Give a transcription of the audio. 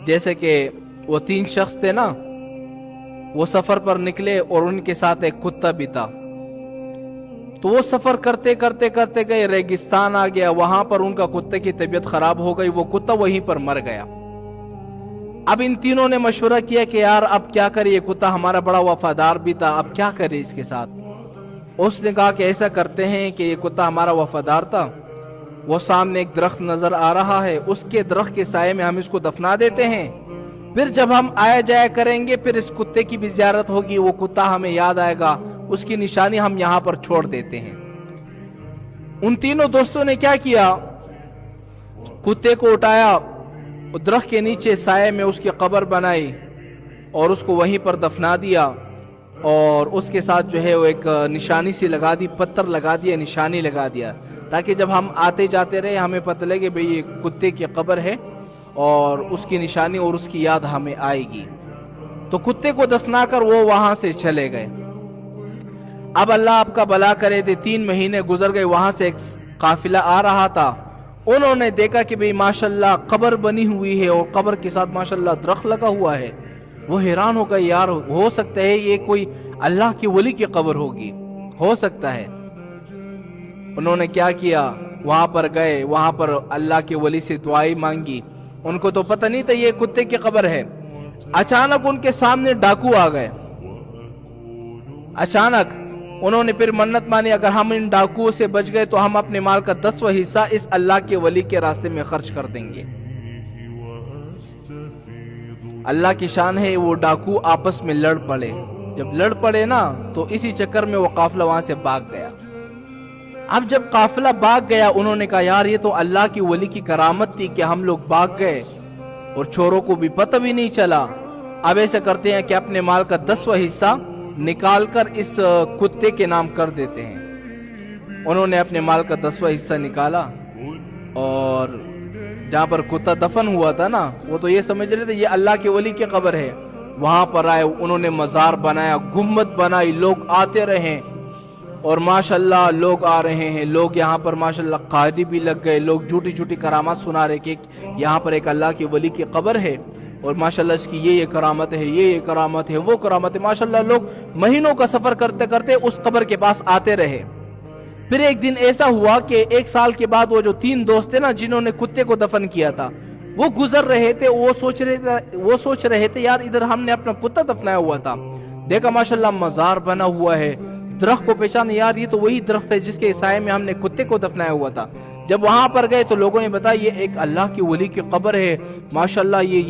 جیسے کہ وہ 3 شخص تھے نا، وہ سفر پر نکلے اور ان کے ساتھ ایک کتا بھی تھا. تو وہ سفر کرتے کرتے کرتے گئے، ریگستان آ گیا، وہاں پر ان کا کتے کی طبیعت خراب ہو گئی، وہ کتا وہیں پر مر گیا. اب ان تینوں نے مشورہ کیا کہ یار اب کیا کرے، یہ کتا ہمارا بڑا وفادار بھی تھا، اب کیا کرے اس کے ساتھ. اس نے کہا کہ ایسا کرتے ہیں کہ یہ کتا ہمارا وفادار تھا، وہ سامنے ایک درخت نظر آ رہا ہے، اس کے درخت کے سائے میں ہم اس کو دفنا دیتے ہیں، پھر جب ہم آیا جایا کریں گے پھر اس کتے کی بھی زیارت ہوگی، وہ کتا ہمیں یاد آئے گا، اس کی نشانی ہم یہاں پر چھوڑ دیتے ہیں. ان تینوں دوستوں نے کیا کیا، کتے کو اٹھایا، درخت کے نیچے سائے میں اس کی قبر بنائی اور اس کو وہیں پر دفنا دیا، اور اس کے ساتھ جو ہے وہ ایک نشانی سی لگا دی، پتھر لگا دیا، نشانی لگا دیا، تاکہ جب ہم آتے جاتے رہے ہمیں پتہ لگے بھئی یہ کتے کی قبر ہے اور اس کی نشانی اور اس کی یاد ہمیں آئے گی. تو کتے کو دفنا کر وہ وہاں سے چلے گئے. اب اللہ آپ کا بھلا کرے تھے، 3 مہینے گزر گئے، وہاں سے ایک قافلہ آ رہا تھا. انہوں نے دیکھا کہ بھئی ماشاءاللہ قبر بنی ہوئی ہے اور قبر کے ساتھ ماشاءاللہ درخت لگا ہوا ہے. وہ حیران ہو گئے، یار ہو سکتا ہے یہ کوئی اللہ کے ولی کی قبر ہوگی، ہو سکتا ہے. انہوں نے کیا کیا، وہاں پر گئے، وہاں پر اللہ کے ولی سے دعائی مانگی. ان کو تو پتہ نہیں تھا یہ کتے کی قبر ہے. اچانک ان کے سامنے ڈاکو آ گئے. اچانک انہوں نے پھر منت مانی، اگر ہم ان ڈاکوؤں سے بچ گئے تو ہم اپنے مال کا 10واں حصہ اس اللہ کے ولی کے راستے میں خرچ کر دیں گے. اللہ کی شان ہے، وہ ڈاکو آپس میں لڑ پڑے. جب لڑ پڑے نا تو اسی چکر میں وہ قافلہ وہاں سے بھاگ گیا. اب جب قافلہ بھاگ گیا انہوں نے کہا یار یہ تو اللہ کی ولی کی کرامت تھی کہ ہم لوگ بھاگ گئے اور چوروں کو بھی پتہ بھی نہیں چلا. اب ایسا کرتے ہیں کہ اپنے مال کا 10واں حصہ نکال کر اس کتے کے نام کر دیتے ہیں. انہوں نے اپنے مال کا 10واں حصہ نکالا اور جہاں پر کتا دفن ہوا تھا نا وہ تو یہ سمجھ رہے تھے یہ اللہ کے ولی کی قبر ہے. وہاں پر آئے، انہوں نے مزار بنایا، گنبد بنائی، لوگ آتے رہے اور ماشاءاللہ لوگ آ رہے ہیں. لوگ یہاں پر ماشاءاللہ قاری بھی لگ گئے، لوگ جھوٹی جھوٹی کرامات سنا رہے کہ یہاں پر ایک اللہ کے ولی کی قبر ہے اور ماشاءاللہ اس کی یہ کرامت ہے، یہ کرامت ہے، وہ کرامت ہے. ماشاءاللہ لوگ مہینوں کا سفر کرتے کرتے اس قبر کے پاس آتے رہے. پھر ایک دن ایسا ہوا کہ 1 سال کے بعد وہ جو 3 دوست تھے نا جنہوں نے کتے کو دفن کیا تھا وہ گزر رہے تھے. وہ سوچ رہے تھے یار ادھر ہم نے اپنا کتا دفنایا ہوا تھا، دیکھا ماشاءاللہ مزار بنا ہوا ہے، درخت کو پہچانا، یار یہ تو وہی درخت ہے جس کے سائے میں ہم نے کتے کو دفنایا ہوا تھا. جب وہاں پر گئے تو لوگوں نے بتایا یہ ایک اللہ کی ولی کی قبر ہے، ماشاءاللہ یہ